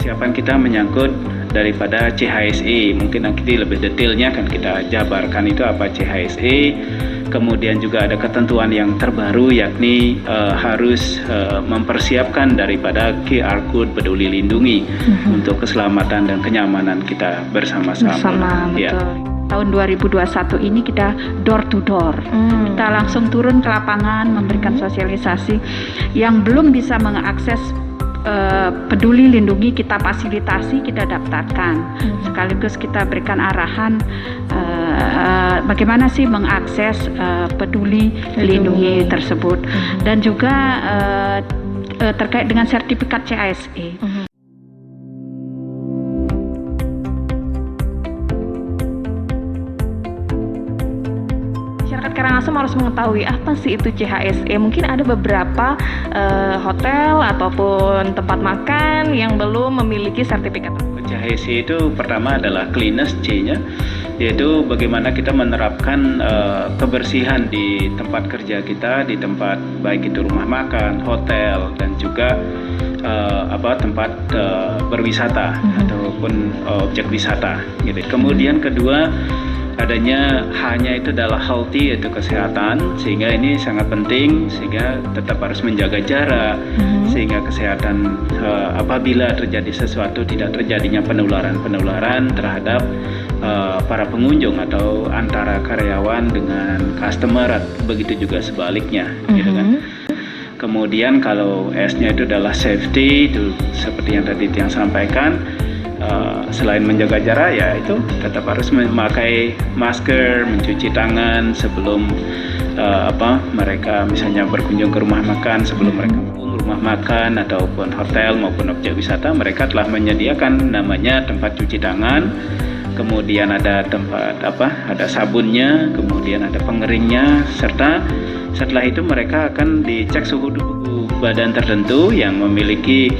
Persiapan kita menyangkut daripada CHSE, mungkin nanti lebih detailnya akan kita jabarkan itu apa CHSE. Kemudian juga ada ketentuan yang terbaru, yakni harus mempersiapkan daripada QR Code Peduli Lindungi untuk keselamatan dan kenyamanan kita bersama-sama. Betul. Tahun 2021 ini kita door to door. Kita langsung turun ke lapangan memberikan sosialisasi. Yang belum bisa mengakses Peduli Lindungi kita fasilitasi, kita daftarkan. Sekaligus kita berikan arahan bagaimana sih mengakses Peduli Lindungi tersebut. Dan juga terkait dengan sertifikat CHSE. Karangasem harus mengetahui apa sih itu CHSE. Mungkin ada beberapa hotel ataupun tempat makan yang belum memiliki sertifikat. CHSE itu pertama adalah cleanliness, C-nya, yaitu bagaimana kita menerapkan kebersihan di tempat kerja kita, di tempat baik itu rumah makan, hotel, dan juga tempat berwisata ataupun objek wisata gitu. Kemudian kedua, adanya hanya itu adalah healthy, yaitu kesehatan, sehingga ini sangat penting, sehingga tetap harus menjaga jarak, sehingga kesehatan apabila terjadi sesuatu tidak terjadinya penularan terhadap para pengunjung atau antara karyawan dengan customer, begitu juga sebaliknya, gitu kan. Kemudian kalau S-nya itu adalah safety, itu seperti yang tadi Tiang sampaikan. Selain menjaga jarak, ya itu tetap harus memakai masker, mencuci tangan sebelum mereka misalnya berkunjung ke rumah makan. Sebelum mereka rumah makan ataupun hotel maupun objek wisata, mereka telah menyediakan namanya tempat cuci tangan, kemudian ada tempat ada sabunnya, kemudian ada pengeringnya, serta setelah itu mereka akan dicek suhu badan tertentu yang memiliki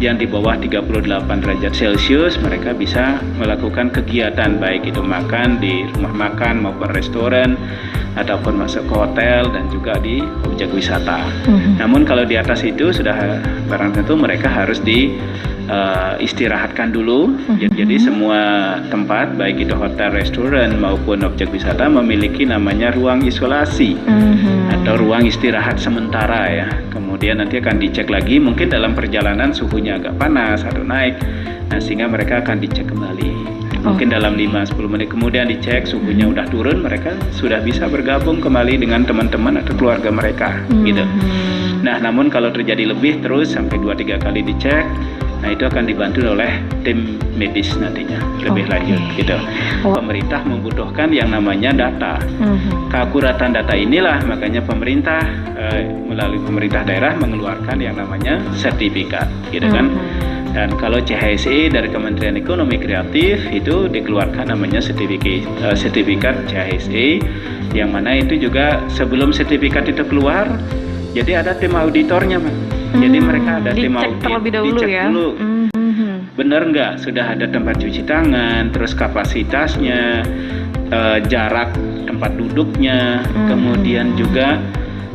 yang di bawah 38 derajat Celcius. Mereka bisa melakukan kegiatan baik itu makan di rumah makan maupun restoran ataupun masuk ke hotel dan juga di objek wisata. Namun kalau di atas itu sudah barang tentu mereka harus istirahatkan dulu. Jadi semua tempat baik itu hotel, restoran maupun objek wisata memiliki namanya ruang isolasi atau ruang istirahat sementara ya. Kemudian nanti akan dicek lagi, mungkin dalam perjalanan suhunya agak panas atau naik, sehingga mereka akan dicek kembali. Mungkin dalam 5-10 menit kemudian dicek suhunya udah turun, mereka sudah bisa bergabung kembali dengan teman-teman atau keluarga mereka gitu. Nah, namun kalau terjadi lebih terus sampai 2-3 kali dicek, nah itu akan dibantu oleh tim medis nantinya lebih lanjut gitu. Pemerintah membutuhkan yang namanya data. Keakuratan data inilah makanya pemerintah melalui pemerintah daerah mengeluarkan yang namanya sertifikat gitu kan. Dan kalau CHSE dari Kementerian Ekonomi Kreatif itu dikeluarkan namanya sertifikat CHSE, yang mana itu juga sebelum sertifikat itu keluar, jadi ada tim auditornya, jadi mereka ada tim audit, terlebih dahulu dicek ya. dulu, benar nggak sudah ada tempat cuci tangan, terus kapasitasnya, jarak tempat duduknya, kemudian juga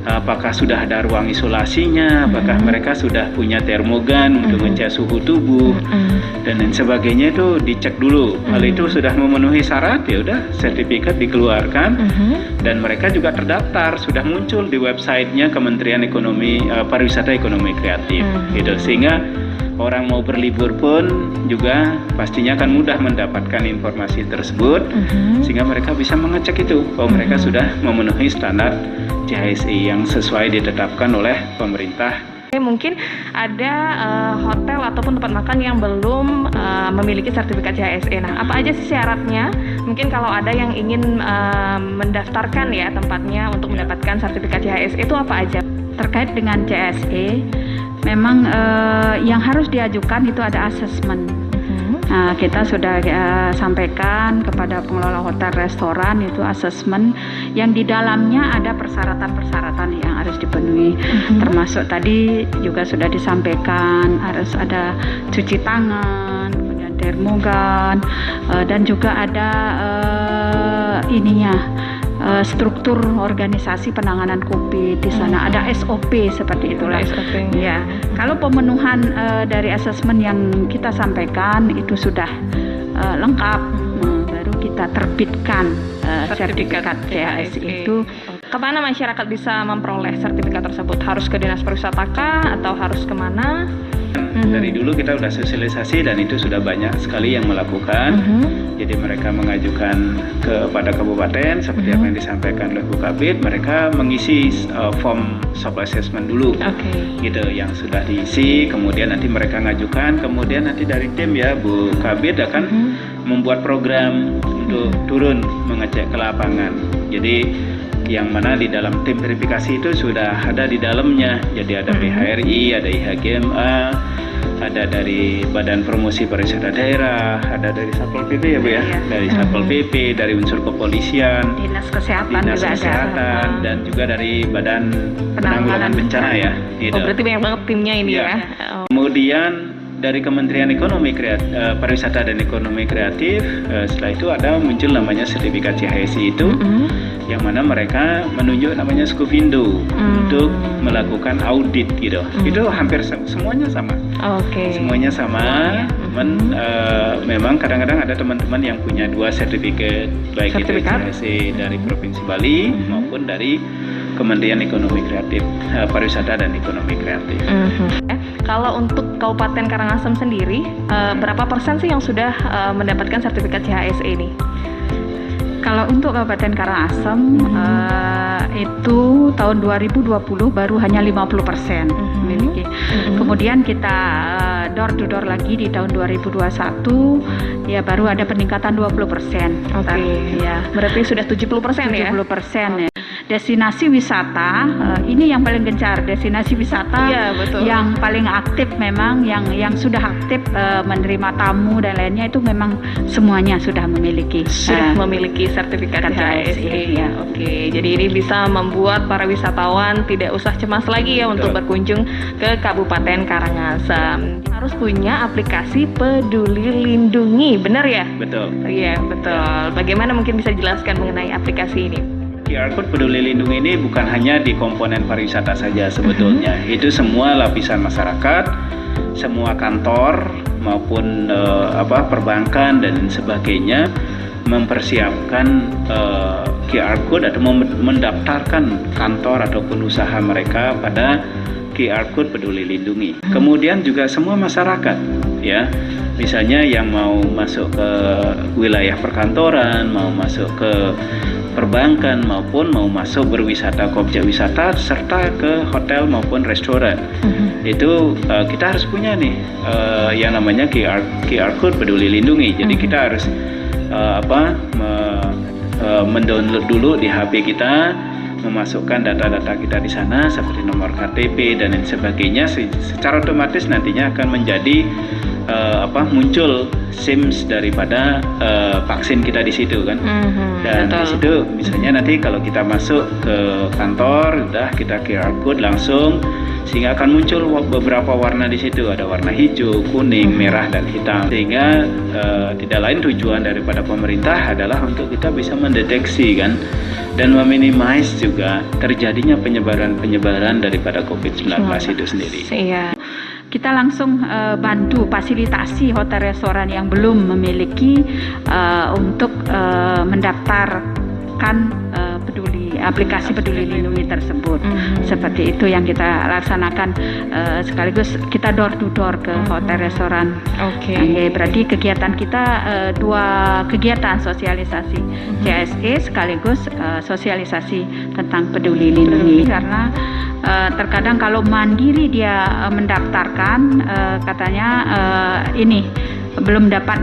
apakah sudah ada ruang isolasinya, apakah mereka sudah punya termogan untuk ngecek suhu tubuh dan lain sebagainya, itu dicek dulu. Hal itu sudah memenuhi syarat, ya udah sertifikat dikeluarkan dan mereka juga terdaftar, sudah muncul di websitenya Kementerian Ekonomi Pariwisata Ekonomi Kreatif gitu, sehingga orang mau berlibur pun juga pastinya akan mudah mendapatkan informasi tersebut, sehingga mereka bisa mengecek itu bahwa mereka sudah memenuhi standar CHSE yang sesuai ditetapkan oleh pemerintah. Mungkin ada hotel ataupun tempat makan yang belum memiliki sertifikat CHSE. Nah, apa aja sih syaratnya Mungkin kalau ada yang ingin mendaftarkan ya tempatnya untuk mendapatkan sertifikat CHSE itu apa aja? Terkait dengan CHSE, memang yang harus diajukan itu ada asesmen. Nah, kita sudah sampaikan kepada pengelola hotel restoran itu asesmen yang di dalamnya ada persyaratan-persyaratan yang harus dipenuhi. Termasuk tadi juga sudah disampaikan harus ada cuci tangan, kemudian termogan, dan juga ada struktur organisasi penanganan COVID di sana ada SOP seperti itulah. SOP. Ya, kalau pemenuhan dari asesmen yang kita sampaikan itu sudah lengkap, baru kita terbitkan sertifikat CHSE itu. Kemana masyarakat bisa memperoleh sertifikat tersebut? Harus ke Dinas Pariwisata kah atau harus kemana? Dari dulu kita sudah sosialisasi dan itu sudah banyak sekali yang melakukan. Jadi mereka mengajukan kepada kabupaten seperti apa yang disampaikan oleh Bu Kabid, mereka mengisi form self assessment dulu, gitu yang sudah diisi. Kemudian nanti mereka ngajukan, kemudian nanti dari tim ya Bu Kabid akan membuat program untuk turun mengecek ke lapangan. Jadi yang mana di dalam tim verifikasi itu sudah ada di dalamnya. Jadi ada PHRI, ada IHGMA, ada dari Badan Promosi Pariwisata Daerah, ada dari Satpol PP ya Bu ya, dari Satpol PP, dari unsur kepolisian, Dinas Kesehatan, dan juga dari Badan Penanggulangan Bencana ya. Gitu. Oh, berarti banyak banget timnya ini ya. Kemudian dari Kementerian Ekonomi Pariwisata dan Ekonomi Kreatif, setelah itu ada muncul namanya sertifikat CHSE itu, yang mana mereka menunjuk namanya Skupindo untuk melakukan audit gitu. Itu hampir semuanya sama. Semuanya sama. Memang kadang-kadang ada teman-teman yang punya 2 sertifikat, baik itu CHSE dari Provinsi Bali maupun dari Kementerian Ekonomi Kreatif, Pariwisata dan Ekonomi Kreatif. Kalau untuk Kabupaten Karangasem sendiri, berapa persen sih yang sudah mendapatkan sertifikat CHSE ini? Kalau untuk Kabupaten Karangasem itu tahun 2020 baru hanya 50% memiliki. Kemudian kita door to door lagi di tahun 2021 ya baru ada peningkatan 20%. Ya. Berarti sudah 70% ya? 70% ya. Destinasi wisata ini yang paling gencar. Destinasi wisata yang paling aktif memang yang sudah aktif menerima tamu dan lainnya itu memang semuanya sudah memiliki sertifikat CHSE. Ya. Jadi ini bisa membuat para wisatawan tidak usah cemas lagi ya untuk berkunjung ke Kabupaten Karangasem. Harus punya aplikasi Peduli Lindungi, benar ya? Betul. Iya, betul. Bagaimana mungkin bisa dijelaskan mengenai aplikasi ini? QR Code Peduli Lindungi ini bukan hanya di komponen pariwisata saja sebetulnya. Itu semua lapisan masyarakat, semua kantor maupun perbankan dan sebagainya mempersiapkan QR Code atau mendaftarkan kantor ataupun usaha mereka pada QR Code Peduli Lindungi. Kemudian juga semua masyarakat ya, misalnya yang mau masuk ke wilayah perkantoran, mau masuk ke perbankan maupun mau masuk berwisata ke objek wisata serta ke hotel maupun restoran. Itu kita harus punya nih yang namanya QR Code Peduli Lindungi. Jadi kita harus mendownload dulu di HP kita, memasukkan data-data kita di sana seperti nomor KTP dan lain sebagainya. Secara otomatis nantinya akan menjadi muncul SIMS daripada vaksin kita di situ kan. Dan di situ misalnya nanti kalau kita masuk ke kantor udah kita QR code langsung, sehingga akan muncul beberapa warna di situ, ada warna hijau, kuning, merah dan hitam. Sehingga tidak lain tujuan daripada pemerintah adalah untuk kita bisa mendeteksi kan dan meminimais juga terjadinya penyebaran daripada COVID-19 itu sendiri. Iya. Kita langsung bantu fasilitasi hotel restoran yang belum memiliki untuk mendaftarkan aplikasi Peduli Lindungi tersebut. Seperti itu yang kita laksanakan, sekaligus kita door to door ke hotel restoran. Berarti kegiatan kita 2 kegiatan sosialisasi CHSE sekaligus sosialisasi tentang Peduli Lindungi. Karena terkadang kalau mandiri dia mendaftarkan katanya ini belum dapat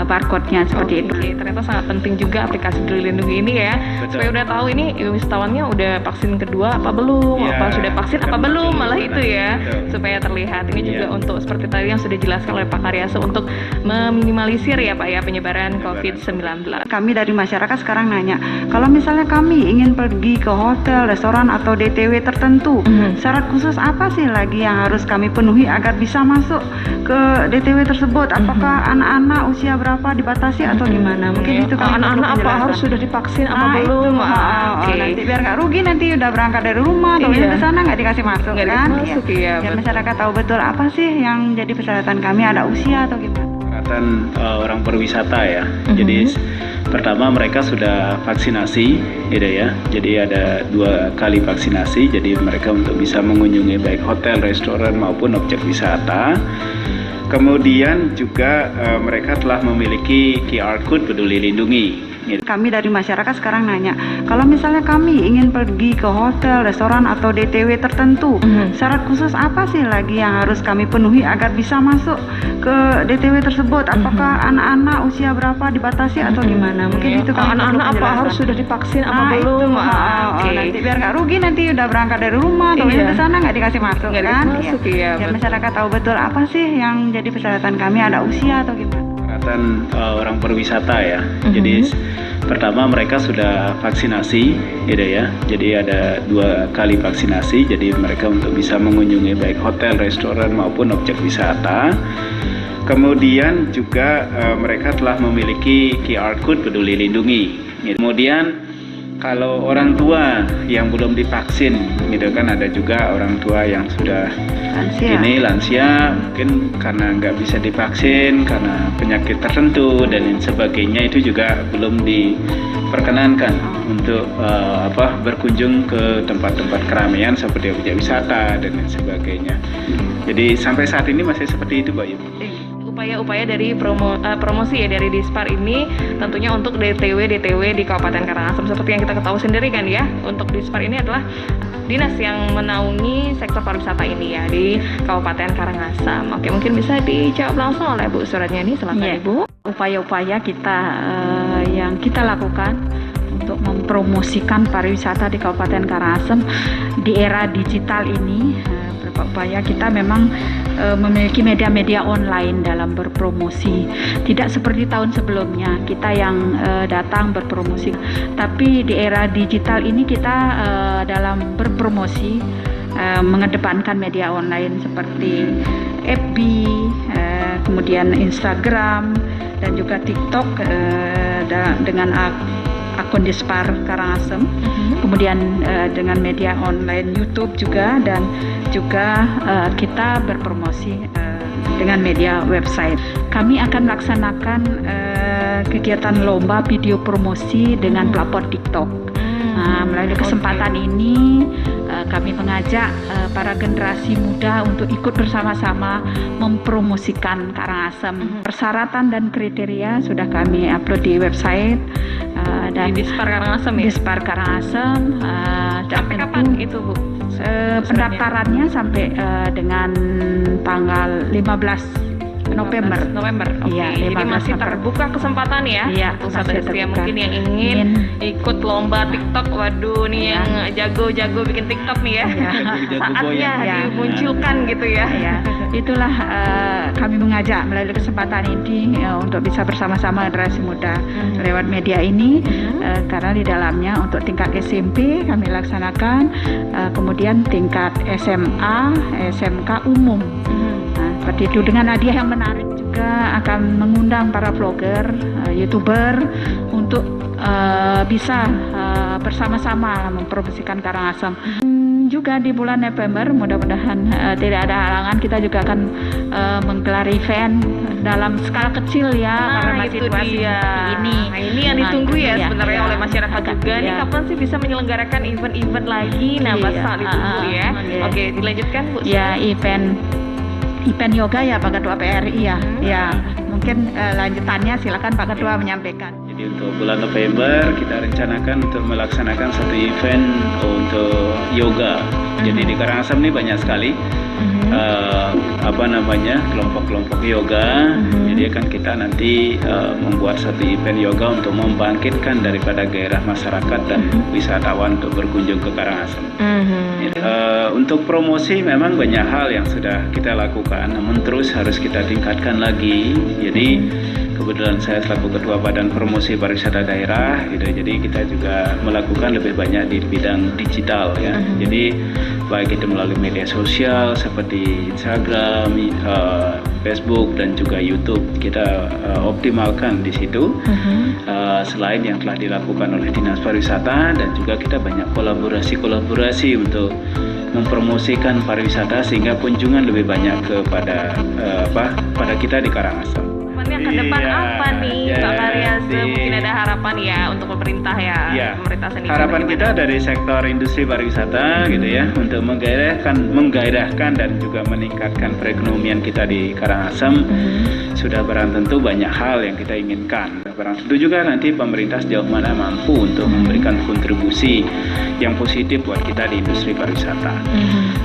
barcode-nya seperti itu. Oke, ternyata sangat penting juga aplikasi Peduli Lindungi ini ya. Betul. Supaya udah tahu ini wisatawannya udah vaksin kedua apa belum, Ya, apa sudah vaksin apa kan belum, betul. malah itu ya. Betul. Supaya terlihat. Ini juga Ya. untuk seperti tadi yang sudah dijelaskan oleh Pak Karyaso untuk meminimalisir ya Pak ya penyebaran COVID-19. Kami dari masyarakat sekarang nanya, kalau misalnya kami ingin pergi ke hotel, restoran atau DTW tertentu, syarat khusus apa sih lagi yang harus kami penuhi agar bisa masuk ke DTW tersebut? Apakah anak-anak usia berapa dibatasi atau gimana? Mungkin itu kami perlu anak-anak apa penjelasan. harus sudah divaksin apa Nah, belum? itu, Oke. nanti biar nggak rugi, nanti udah berangkat dari rumah, Iya. ke sana nggak dikasih masuk Nggak kan? dikasih masuk, iya, Biar betul. masyarakat tahu betul apa sih yang jadi persyaratan kami, ada usia atau gimana? Persyaratan orang berwisata ya. Jadi pertama mereka sudah vaksinasi, gitu ya. Jadi ada 2 kali vaksinasi. Jadi mereka untuk bisa mengunjungi baik hotel, restoran maupun objek wisata. Kemudian juga mereka telah memiliki QR Code Peduli Lindungi. Gitu. Kami dari masyarakat sekarang nanya, kalau misalnya kami ingin pergi ke hotel, restoran atau DTW tertentu, syarat khusus apa sih lagi yang harus kami penuhi agar bisa masuk ke DTW tersebut? Apakah anak-anak usia berapa dibatasi atau gimana? Mungkin itu kami perlu anak-anak apa penjelasan. harus sudah divaksin apa Nah, belum? itu, Oke. nanti biar nggak rugi, nanti udah berangkat dari rumah, Iya. ke sana nggak dikasih masuk Nggak kan? dikasih masuk, iya, Biar betul. masyarakat tahu betul apa sih yang jadi persyaratan kami, ada usia atau gimana? Persyaratan orang berwisata ya. Jadi pertama mereka sudah vaksinasi, gitu ya. Jadi ada 2 kali vaksinasi. Jadi mereka untuk bisa mengunjungi baik hotel, restoran maupun objek wisata. Kemudian juga mereka telah memiliki QR Code Peduli Lindungi. Gitu. Kemudian kalau orang tua yang belum divaksin, gitu kan, ada juga orang tua yang sudah Lansia. lansia, mungkin karena nggak bisa divaksin karena penyakit tertentu dan lain sebagainya, itu juga belum diperkenankan untuk berkunjung ke tempat-tempat keramaian seperti objek wisata dan lain sebagainya. Jadi sampai saat ini masih seperti itu, Mbak Yu. Upaya-upaya dari promosi ya dari Dispar ini tentunya untuk DTW di Kabupaten Karangasem, seperti yang kita ketahui sendiri kan ya. Untuk Dispar ini adalah dinas yang menaungi sektor pariwisata ini ya di Kabupaten Karangasem. Oke, mungkin bisa dijawab langsung oleh Bu Suratnyani, silakan Iya. Ibu. Upaya-upaya kita yang kita lakukan untuk mempromosikan pariwisata di Kabupaten Karangasem di era digital ini, upaya kita memang memiliki media-media online dalam berpromosi. Tidak seperti tahun sebelumnya kita yang datang berpromosi, tapi di era digital ini kita dalam berpromosi mengedepankan media online seperti FB, kemudian Instagram dan juga TikTok dengan akun Dispar Karangasem, kemudian dengan media online YouTube juga, dan juga kita berpromosi dengan media website. Kami akan melaksanakan kegiatan lomba video promosi dengan platform TikTok. Melalui kesempatan ini kami mengajak para generasi muda untuk ikut bersama-sama mempromosikan Karangasem. Persyaratan dan kriteria sudah kami upload di website dan Di Dispar Karangasem ya. Dispar Karangasem. Dan Sampai tentu, kapan itu Bu? pendaftarannya sampai dengan tanggal 15 November. November. Oke. Iya, Jadi 15 masih November. terbuka kesempatan ya Iya, untuk masih sahabat setia terbuka. mungkin yang ingin ikut lomba TikTok. Waduh nih yang jago-jago bikin TikTok nih ya. Jago-jago Saatnya goyang. Ya. dimunculkan gitu ya. Ya, itulah kami mengajak melalui kesempatan ini untuk bisa bersama-sama generasi muda lewat media ini, karena di dalamnya untuk tingkat SMP kami laksanakan, kemudian tingkat SMA, SMK umum. Nah, seperti itu, dengan hadiah yang menarik juga akan mengundang para vlogger, YouTuber untuk bisa bersama-sama mempromosikan Karangasem. Juga di bulan November mudah-mudahan tidak ada halangan, kita juga akan menggelar event dalam skala kecil ya, karena masih itu situasi dia. seperti ini. Nah, ini yang ditunggu itu ya dia. sebenarnya Ya. oleh masyarakat juga. Ini Ya. kapan sih bisa menyelenggarakan event-event lagi? Nah, Iya. sangat ditunggu ya. Iya. Oke, dilanjutkan Bu. Ya, event yoga ya Pak Ketua PRI ya. Ya, mungkin lanjutannya silakan Pak Ketua menyampaikan. Jadi untuk bulan November kita rencanakan untuk melaksanakan satu event untuk yoga. Jadi di Karangasem ini banyak sekali kelompok-kelompok yoga. Jadi akan kita nanti membuat satu event yoga untuk membangkitkan daripada gairah masyarakat dan wisatawan untuk berkunjung ke Karangasem. Untuk promosi memang banyak hal yang sudah kita lakukan, namun terus harus kita tingkatkan lagi. Jadi kebetulan saya selaku Ketua Badan Promosi Pariwisata Daerah, gitu. Jadi kita juga melakukan lebih banyak di bidang digital ya. Jadi baik itu melalui media sosial seperti Instagram, Facebook dan juga YouTube, kita optimalkan di situ. Selain yang telah dilakukan oleh Dinas Pariwisata, dan juga kita banyak kolaborasi untuk mempromosikan pariwisata sehingga kunjungan lebih banyak kepada pada kita di Karangasem. Ke depan apa nih Pak Karyasa? Mungkin ada harapan ya untuk pemerintah pemerintah sendiri. Harapan kita dari sektor industri pariwisata gitu ya, untuk menggairahkan dan juga meningkatkan perekonomian kita di Karangasem. Sudah barang tentu banyak hal yang kita inginkan. Barang tentu juga nanti pemerintah sejauh mana mampu untuk memberikan kontribusi yang positif buat kita di industri pariwisata.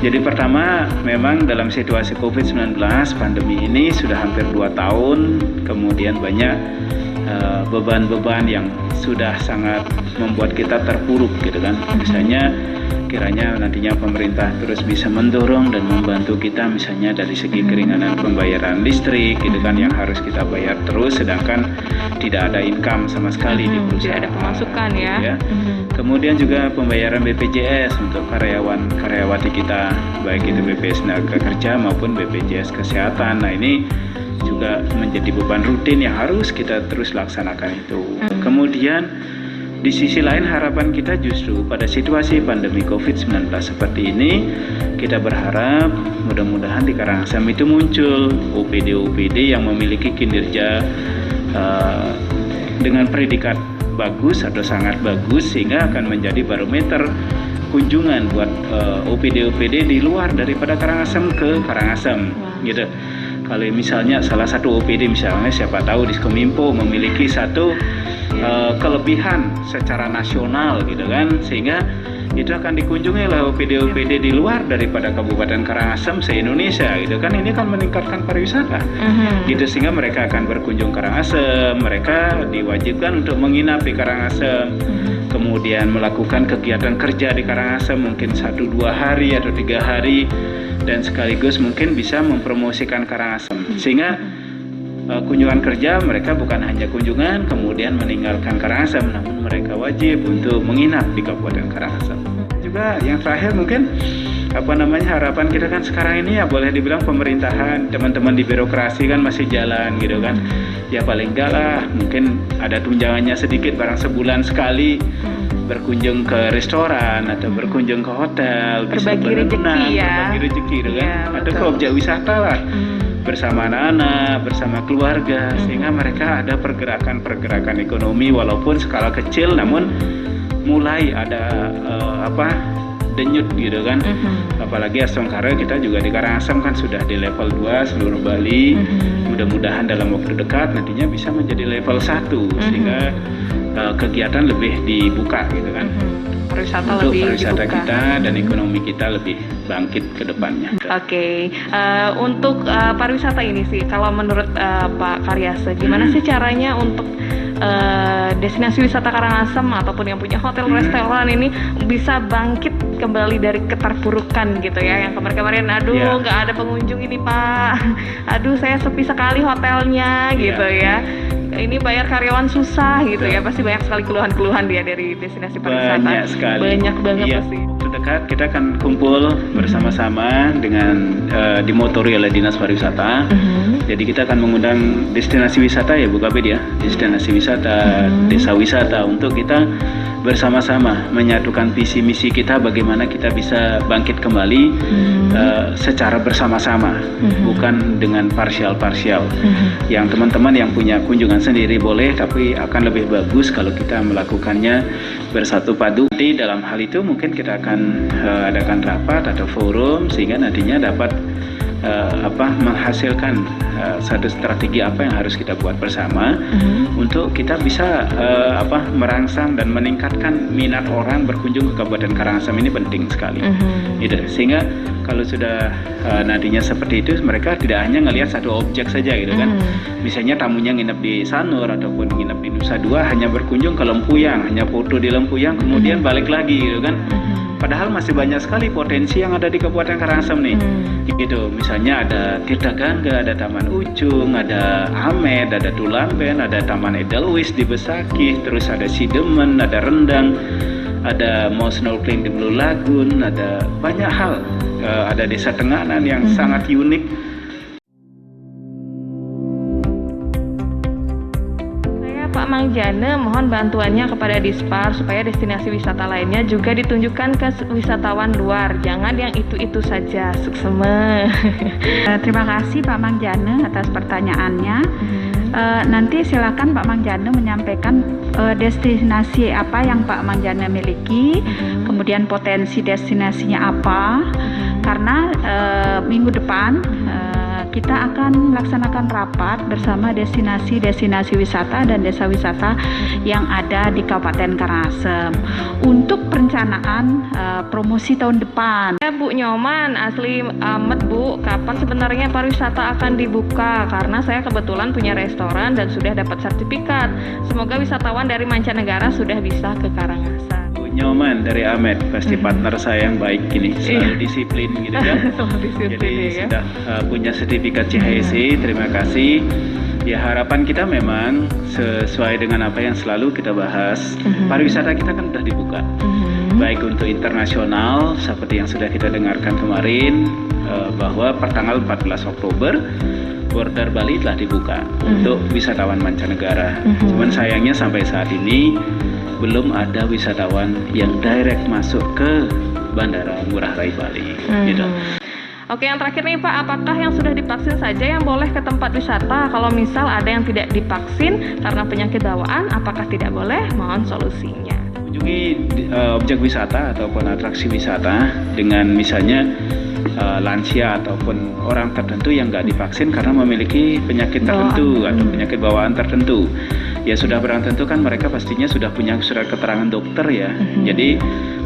Jadi pertama, memang dalam situasi COVID-19 pandemi ini sudah hampir 2 tahun, kemudian banyak beban-beban yang sudah sangat membuat kita terpuruk gitu kan. Misalnya kiranya nantinya pemerintah terus bisa mendorong dan membantu kita, misalnya dari segi keringanan pembayaran listrik gitu kan, yang harus kita bayar terus sedangkan tidak ada income sama sekali di perusahaan. Tidak ada pemasukan ya. Kemudian juga pembayaran BPJS untuk karyawan-karyawati kita, baik itu BPJS Tenaga Kerja maupun BPJS Kesehatan. Nah ini juga menjadi beban rutin yang harus kita terus laksanakan itu. Kemudian di sisi lain harapan kita justru pada situasi pandemi COVID-19 seperti ini, kita berharap mudah-mudahan di Karangasem itu muncul OPD-OPD yang memiliki kinerja dengan predikat bagus atau sangat bagus, sehingga akan menjadi barometer kunjungan buat OPD-OPD di luar daripada Karangasem ke Karangasem gitu. Kalau misalnya salah satu OPD misalnya, siapa tahu Diskominfo memiliki satu kelebihan secara nasional gitu kan, sehingga itu akan dikunjungi oleh OPD-OPD di luar daripada Kabupaten Karangasem se-Indonesia gitu kan. Ini kan meningkatkan pariwisata gitu, sehingga mereka akan berkunjung Karangasem, mereka diwajibkan untuk menginap di Karangasem, kemudian melakukan kegiatan kerja di Karangasem mungkin 1-2 hari atau 3 hari, dan sekaligus mungkin bisa mempromosikan Karangasem, sehingga kunjungan kerja mereka bukan hanya kunjungan kemudian meninggalkan Karangasem, namun mereka wajib untuk menginap di Kabupaten Karangasem. Juga yang terakhir mungkin harapan kita kan sekarang ini ya, boleh dibilang pemerintahan, teman-teman di birokrasi kan masih jalan gitu kan. Ya paling enggak lah mungkin ada tunjangannya sedikit, barang sebulan sekali berkunjung ke restoran atau berkunjung ke hotel, berbagi rezeki ya, berbagi rezeki gitu kan, atau ke betul. objek wisata lah bersama anak-anak, bersama keluarga, sehingga mereka ada pergerakan ekonomi walaupun skala kecil, namun mulai ada denyut gitu kan. Apalagi Astongkara kita juga di Karangasem kan sudah di level 2 seluruh Bali. Mudah-mudahan dalam waktu dekat nantinya bisa menjadi level 1 sehingga kegiatan lebih dibuka gitu kan. Pariwisata untuk lebih pariwisata dibuka. kita dan ekonomi kita lebih bangkit ke depannya. Oke, untuk pariwisata ini sih, kalau menurut Pak Karyasa, gimana sih caranya untuk destinasi wisata Karangasem ataupun yang punya hotel restoran ini bisa bangkit kembali dari keterpurukan gitu ya, yang kemarin-kemarin aduh nggak ada pengunjung ini Pak, aduh saya sepi sekali hotelnya gitu ya, ini bayar karyawan susah gitu ya, pasti banyak sekali keluhan-keluhan dia dari destinasi pariwisata. Banyak sekali. Banyak banget pasti. Waktu dekat kita akan kumpul bersama-sama dengan dimotori oleh Dinas Pariwisata. Jadi kita akan mengundang destinasi wisata ya Bu Kabid ya, destinasi wisata, desa wisata, untuk kita bersama-sama menyatukan visi misi kita bagaimana kita bisa bangkit kembali secara bersama-sama, bukan dengan parsial-parsial. Yang teman-teman yang punya kunjungan sendiri boleh, tapi akan lebih bagus kalau kita melakukannya bersatu padu. Di dalam hal itu mungkin kita akan adakan rapat atau forum sehingga nantinya dapat menghasilkan satu strategi apa yang harus kita buat bersama untuk kita bisa merangsang dan meningkatkan minat orang berkunjung ke Kabupaten Karangasem. Ini penting sekali. Gitu. Sehingga kalau sudah nantinya seperti itu, mereka tidak hanya ngelihat satu objek saja gitu kan. Misalnya tamunya nginep di Sanur ataupun nginep di Nusa Dua, hanya berkunjung ke Lempuyang, hanya foto di Lempuyang, kemudian balik lagi gitu kan. Padahal masih banyak sekali potensi yang ada di Kabupaten Karangasem nih. Gitu. Misalnya ada Tirta Gangga, ada Taman Ujung, ada Amed, ada Tulamben, ada Taman Edelweiss di Besakih, terus ada Sidemen, ada Rendang, ada mau snorkeling di Blue Lagoon, ada banyak hal. Ada Desa Tenganan yang sangat unik. Pak Mangjana mohon bantuannya kepada Dispar supaya destinasi wisata lainnya juga ditunjukkan ke wisatawan luar, jangan yang itu-itu saja. Suksema. Terima kasih Pak Mangjana atas pertanyaannya. Nanti silakan Pak Mangjana menyampaikan destinasi apa yang Pak Mangjana miliki, kemudian potensi destinasinya apa, karena minggu depan kita akan melaksanakan rapat bersama destinasi-destinasi wisata dan desa wisata yang ada di Kabupaten Karangasem untuk perencanaan promosi tahun depan. Bu Nyoman, asli amat Bu, kapan sebenarnya pariwisata akan dibuka? Karena saya kebetulan punya restoran dan sudah dapat sertifikat. Semoga wisatawan dari mancanegara sudah bisa ke Karangasem. Nyoman dari Amed, pasti partner saya yang baik ini, selalu disiplin gitu kan. Jadi sudah punya sertifikat CHSE, terima kasih. Ya harapan kita memang sesuai dengan apa yang selalu kita bahas, pariwisata kita kan sudah dibuka, baik untuk internasional seperti yang sudah kita dengarkan kemarin, bahwa pertanggal 14 Oktober border Bali telah dibuka untuk wisatawan mancanegara. Cuman sayangnya sampai saat ini belum ada wisatawan yang direct masuk ke Bandara Ngurah Rai Bali. Gitu. Oke, yang terakhir nih Pak, apakah yang sudah divaksin saja yang boleh ke tempat wisata? Kalau misal ada yang tidak divaksin karena penyakit bawaan, apakah tidak boleh? Mohon solusinya. Kunjungi objek wisata ataupun atraksi wisata dengan misalnya lansia ataupun orang tertentu yang nggak divaksin karena memiliki penyakit tertentu atau penyakit bawaan tertentu. Ya sudah barang tentu kan mereka pastinya sudah punya surat keterangan dokter ya. Jadi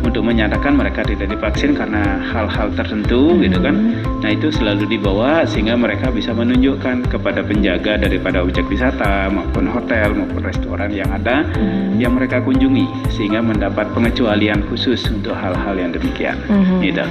untuk menyatakan mereka tidak divaksin karena hal-hal tertentu gitu kan. Nah itu selalu dibawa sehingga mereka bisa menunjukkan kepada penjaga daripada objek wisata maupun hotel maupun restoran yang ada yang mereka kunjungi sehingga mendapat pengecualian khusus untuk hal-hal yang demikian. Gitu.